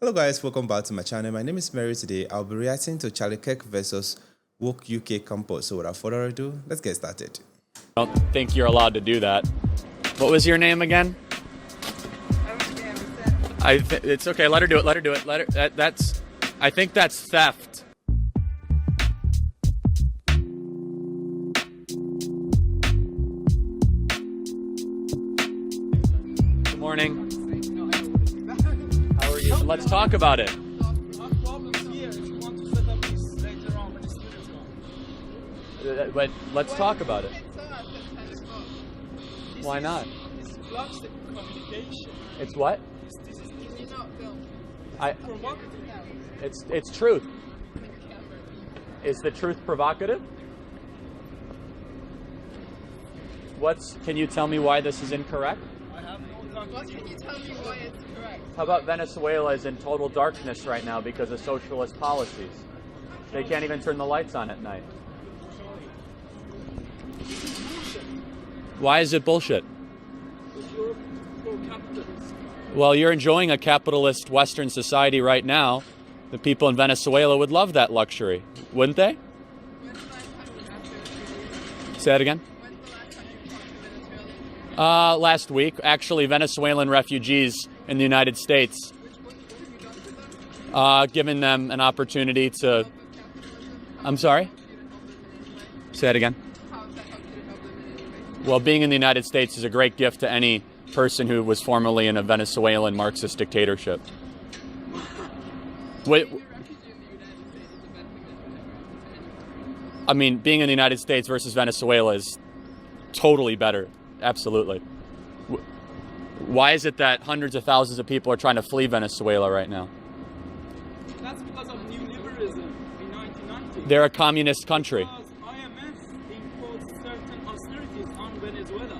Hello guys, welcome back to my channel. My name is Mary. Today I'll be reacting to Charlie Kirk versus Woke UK Campus. So without further ado, let's get started. I don't think you're allowed to do that. What was your name again? It's okay. Let her do it. Let her do it. Let her. That's. I think that's theft. Good morning. How are you? Let's talk about it. But let's talk about it. Why not? It's what? It's truth. Is the truth provocative? Can you tell me why this is incorrect? What can you tell me why it's correct? How about Venezuela is in total darkness right now because of socialist policies? They can't even turn the lights on at night. Why is it bullshit? Well, you're enjoying a capitalist Western society right now. The people in Venezuela would love that luxury, wouldn't they? Say that again? Last week, actually, Venezuelan refugees in the United States, giving them an opportunity to... I'm sorry? Say that again? Well, being in the United States is a great gift to any person who was formerly in a Venezuelan Marxist dictatorship. I mean, being in the United States versus Venezuela is totally better. Absolutely. Why is it that hundreds of thousands of people are trying to flee Venezuela right now? That's because of neoliberalism in 1990. They're a communist country. Because IMF imposed certain austerities on Venezuela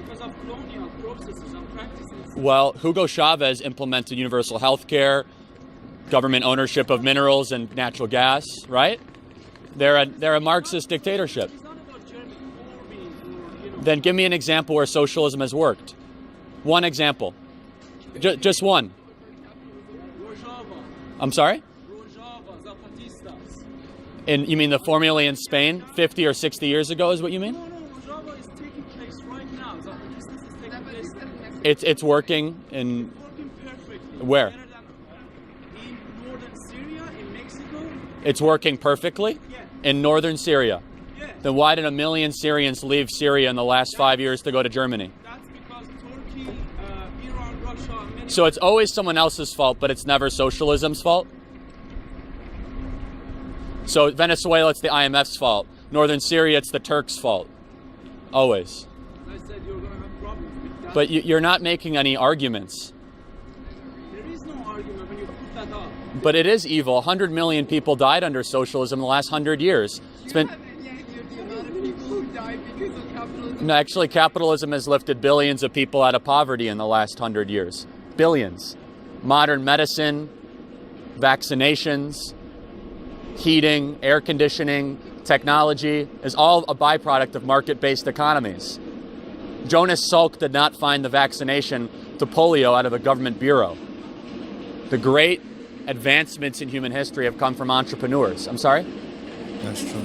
because of colonial processes and practices. Well, Hugo Chavez implemented universal health care, government ownership of minerals and natural gas, right? They're a Marxist dictatorship. It's not about Jeremy Corbyn or, Then give me an example where socialism has worked. One example. Just one. Rojava, I'm sorry? Zapatistas. You mean the formula in Spain 50 or 60 years ago is what you mean? No, Rojava is taking place right now. Zapatistas is taking place. It's working in... It's working perfectly. Where? Better than in northern Syria, in Mexico. It's working perfectly? Yeah. In northern Syria? Yeah. Then why did 1 million Syrians leave Syria in the last 5 years to go to Germany? That's because Turkey, Iran, Russia, America. So it's always someone else's fault, but it's never socialism's fault? So Venezuela, it's the IMF's fault. Northern Syria, it's the Turks' fault. Always. I said you're going to have problems with that. But you're not making any arguments. There is no argument when you put that up. But it is evil. 100 million people died under socialism in the last 100 years. It's been... Do you have any idea of the amount of people who died because of capitalism? No, actually, capitalism has lifted billions of people out of poverty in the last 100 years. Billions. Modern medicine, vaccinations, heating, air conditioning, technology is all a byproduct of market-based economies. Jonas Salk did not find the vaccination to polio out of a government bureau. The great advancements in human history have come from entrepreneurs. I'm sorry? That's true.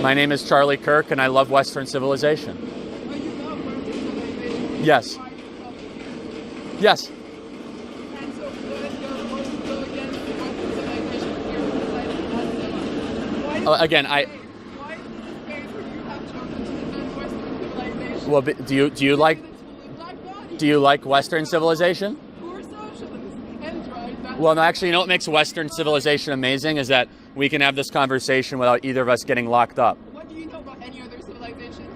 My name is Charlie Kirk, and I love Western civilization. Oh, you love Western civilization? Yes. Why are you Republican? Yes. And so when you're supposed to go against the Western civilization, you're deciding not to. Why Again, Why is this a space where you have chosen to defend Western civilization? well, do you like Western civilization? Who are socialists? And right? That's Well, no, actually, you know what makes Western civilization amazing is that we can have this conversation without either of us getting locked up. What do you know about any other civilization?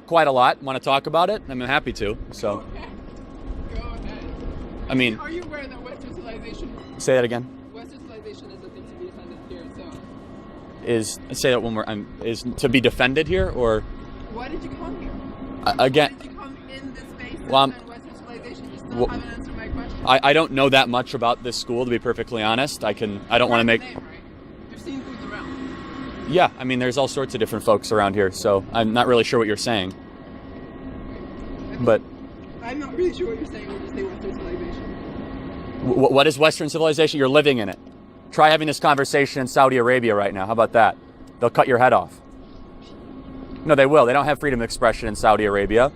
Quite a lot. Want to talk about it? I'm happy to. So, Go ahead. I mean, Are you aware that Western civilization, say that again. Western civilization is a thing to be defended here? So, Say that one more. Is to be defended here, or why did you come here? again? Why did you come in this space and Well, defend Western civilization? You still well, haven't answered my question. I don't know that much about this school, to be perfectly honest. I don't want to make. Name, right? You've seen who's around. Yeah, I mean, there's all sorts of different folks around here, so I'm not really sure what you're saying. But I'm not really sure what you're saying when you say Western civilization. What is Western civilization? You're living in it. Try having this conversation in Saudi Arabia right now. How about that? They'll cut your head off. No, they will. They don't have freedom of expression in Saudi Arabia.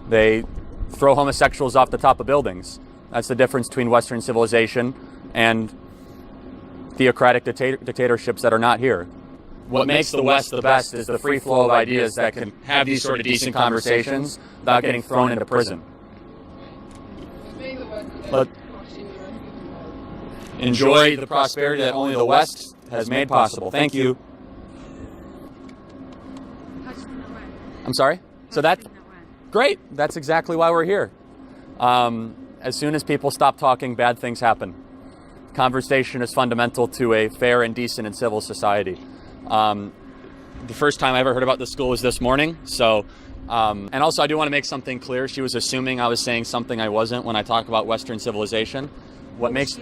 They throw homosexuals off the top of buildings. That's the difference between Western civilization and theocratic dictatorships that are not here. What makes the West the best is the free flow of ideas that can have these sort of decent conversations without getting thrown into prison. But enjoy the prosperity that only the West has made possible. Thank you. I'm sorry? So that's great. That's exactly why we're here. As soon as people stop talking, bad things happen. Conversation is fundamental to a fair and decent and civil society. The first time I ever heard about this school was this morning. So, and also I do want to make something clear. She was assuming I was saying something I wasn't when I talk about Western civilization. What makes...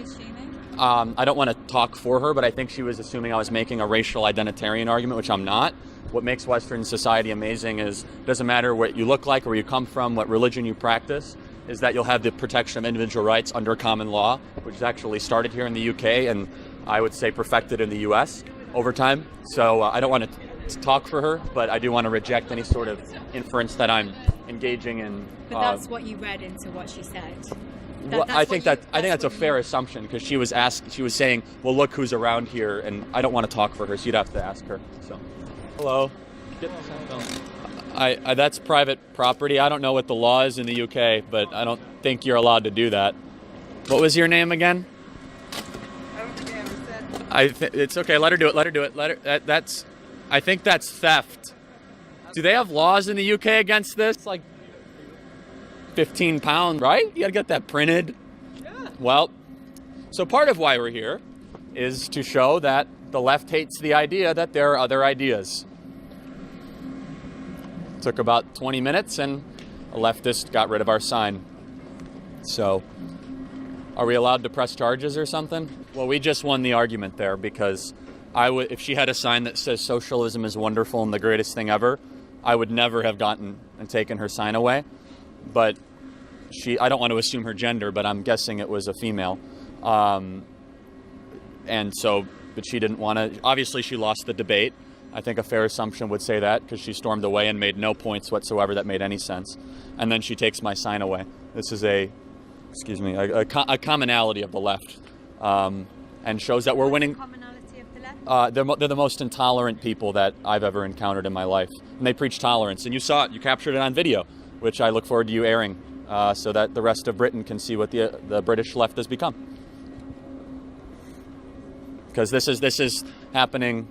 I don't want to talk for her, but I think she was assuming I was making a racial identitarian argument, which I'm not. What makes Western society amazing is it doesn't matter what you look like, where you come from, what religion you practice, is that you'll have the protection of individual rights under common law, which is actually started here in the UK and I would say perfected in the US over time. So I don't want to talk for her, but I do want to reject any sort of inference that I'm engaging in. But that's what you read into what she said. I think that's a fair assumption, because she was saying, well, look who's around here, and I don't want to talk for her, so you'd have to ask her. So, hello. That's private property. I don't know what the law is in the UK, but I don't think you're allowed to do that. What was your name again? It's okay. Let her do it. Let her do it. I think that's theft. Do they have laws in the UK against this? It's like 15 pounds, right? You gotta get that printed. Yeah. Well, so part of why we're here is to show that the left hates the idea that there are other ideas. It took about 20 minutes and a leftist got rid of our sign. So, are we allowed to press charges or something? Well, we just won the argument there, because if she had a sign that says socialism is wonderful and the greatest thing ever, I would never have gotten and taken her sign away. But I don't want to assume her gender, but I'm guessing it was a female. And so, but she didn't want to, obviously she lost the debate. I think a fair assumption would say that, because she stormed away and made no points whatsoever that made any sense. And then she takes my sign away. This is a commonality of the left, and shows that we're winning. Commonality of the left? They're the most intolerant people that I've ever encountered in my life. And they preach tolerance. And you saw it, you captured it on video, which I look forward to you airing, so that the rest of Britain can see what the British left has become. Because this is happening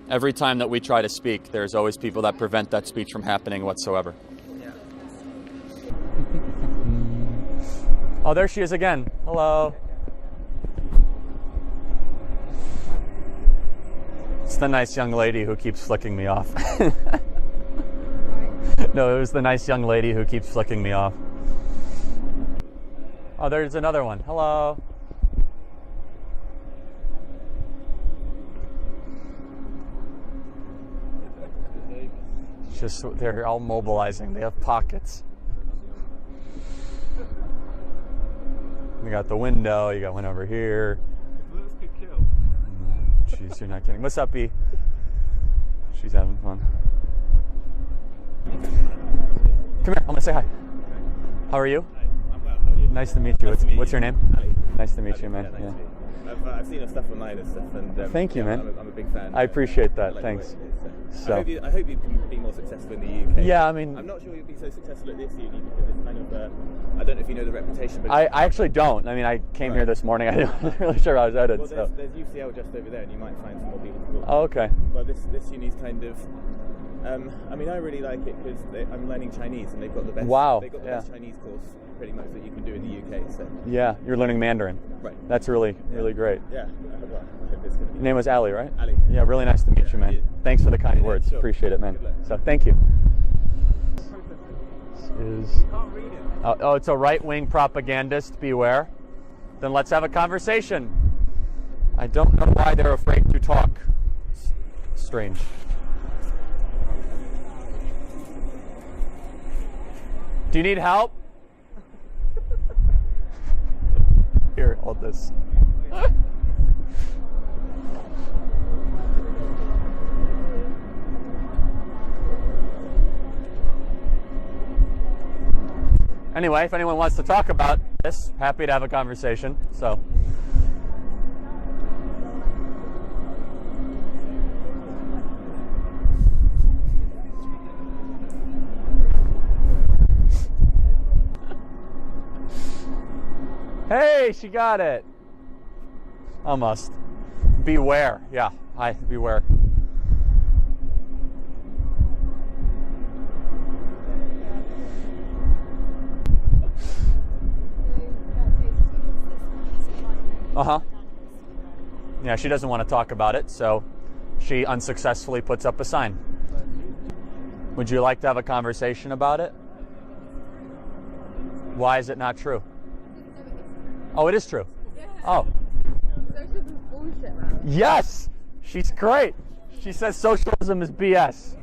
every time that we try to speak. There's always people that prevent that speech from happening whatsoever. Yeah. Oh, there she is again. Hello. It's the nice young lady who keeps flicking me off. No, it was the nice young lady who keeps flicking me off. Oh, there's another one. Hello. Just, they're all mobilizing. They have pockets. You got the window. You got one over here. Jeez, you're not kidding. What's up, B? She's having fun. Come here. I'm gonna say hi. How are you? Hi. I'm well. How are you? Nice to meet you. What's your name? Ali. Nice to meet you, man. Yeah, nice to meet you. I've seen your stuff online and stuff, and thank you, man. I'm a big fan. I appreciate that. Like Thanks. So. I hope you can be more successful in the UK. Yeah, I mean, I'm not sure you'll be so successful at this uni, because it's kind of I don't know if you know the reputation, but I actually don't. I mean, I came here this morning. I wasn't really sure I was headed. Well, there's UCL just over there, and you might find some more people to talk to. Oh, okay. Well, this uni's kind of. I mean, I really like it because I'm learning Chinese, and they've got the best. Wow. They've got the best Chinese course pretty much that you can do in the UK. So. Yeah, you're learning Mandarin. Right. That's really great. Yeah. Well, I hope it's going to be. Your name was Ali, right? Ali. Yeah, really nice to meet you, man. Yeah. Thanks for the kind words. Sure. Appreciate it, man. Good luck. So, thank you. This is. Can't read it. Oh, it's a right-wing propagandist. Beware. Then let's have a conversation. I don't know why they're afraid to talk. Strange. Do you need help? Here, hold this. Anyway, if anyone wants to talk about this, happy to have a conversation. So. Hey, she got it. Almost. Beware. Yeah. Hi, beware. Uh-huh. Yeah, she doesn't want to talk about it, so she unsuccessfully puts up a sign. Would you like to have a conversation about it? Why is it not true? Oh, it is true. Oh. Socialism is bullshit. Yes! She's great. She says socialism is BS.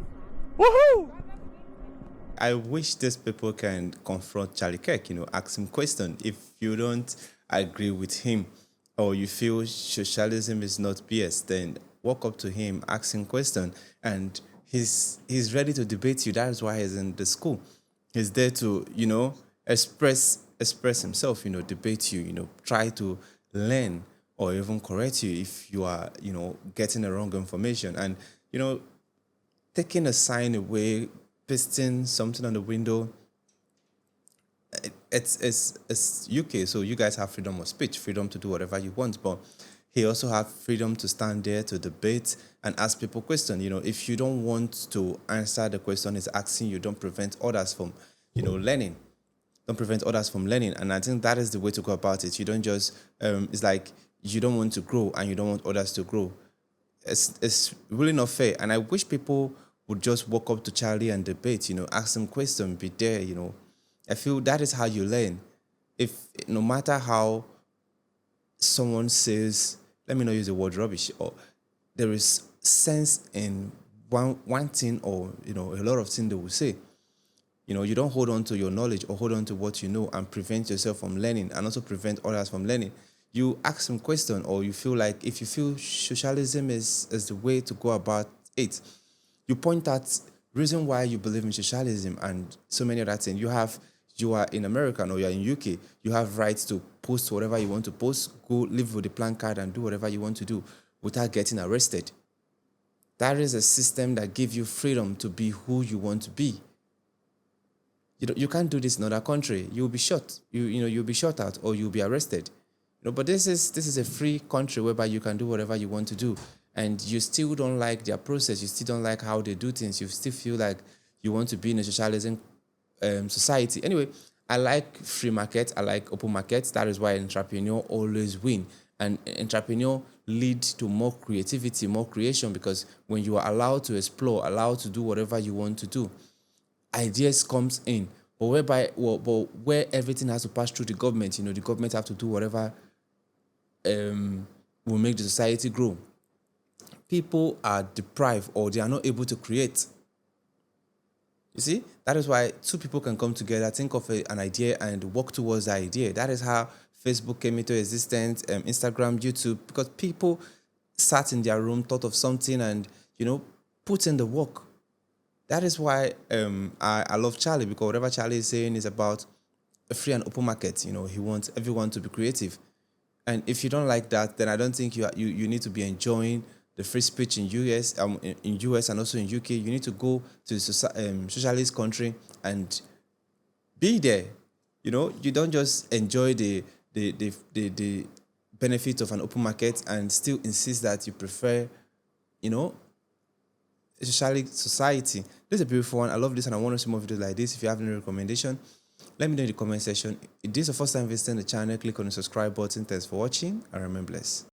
Woohoo! I wish these people can confront Charlie Kirk, ask him question. If you don't agree with him or you feel socialism is not BS, then walk up to him, ask him question, and he's ready to debate you. That is why he's in the school. He's there to, express himself, debate you, try to learn or even correct you if you are, getting the wrong information. And, taking a sign away, pasting something on the window, it's UK, so you guys have freedom of speech, freedom to do whatever you want, but he also have freedom to stand there to debate and ask people questions. If you don't want to answer the question he's asking you, don't prevent others from, learning. Don't prevent others from learning. And I think that is the way to go about it. You don't just, it's like you don't want to grow and you don't want others to grow. It's really not fair. And I wish people would just walk up to Charlie and debate, ask him questions, be there, I feel that is how you learn. If no matter how someone says, let me not use the word rubbish, or there is sense in one thing or, a lot of things they will say. You don't hold on to your knowledge or hold on to what you know and prevent yourself from learning and also prevent others from learning. You ask some question, or you feel like if you feel socialism is the way to go about it, you point out reason why you believe in socialism and so many other things. You are in America or you are in UK, you have rights to post whatever you want to post, go live with the placard and do whatever you want to do without getting arrested. That is a system that gives you freedom to be who you want to be. You can't do this in another country. You'll be shot. You'll be shot out or you'll be arrested. But this is a free country whereby you can do whatever you want to do, and you still don't like their process. You still don't like how they do things. You still feel like you want to be in a socialism society. Anyway, I like free market. I like open markets. That is why entrepreneur always win. And entrepreneur leads to more creativity, more creation, because when you are allowed to explore, allowed to do whatever you want to do, ideas comes in. But where everything has to pass through the government, the government have to do whatever will make the society grow. People are deprived or they are not able to create. You see, that is why two people can come together, think of an idea and work towards the idea. That is how Facebook came into existence, Instagram, YouTube, because people sat in their room, thought of something and, put in the work. That is why I love Charlie, because whatever Charlie is saying is about a free and open market. He wants everyone to be creative. And if you don't like that, then I don't think you need to be enjoying the free speech in US and also in UK. You need to go to socialist country and be there. You don't just enjoy the benefits of an open market and still insist that you prefer, a socialist society. This is a beautiful one. I love this and I want to see more videos like this. If you have any recommendation, let me know in the comment section. If this is the first time visiting the channel, click on the subscribe button. Thanks for watching and remain blessed.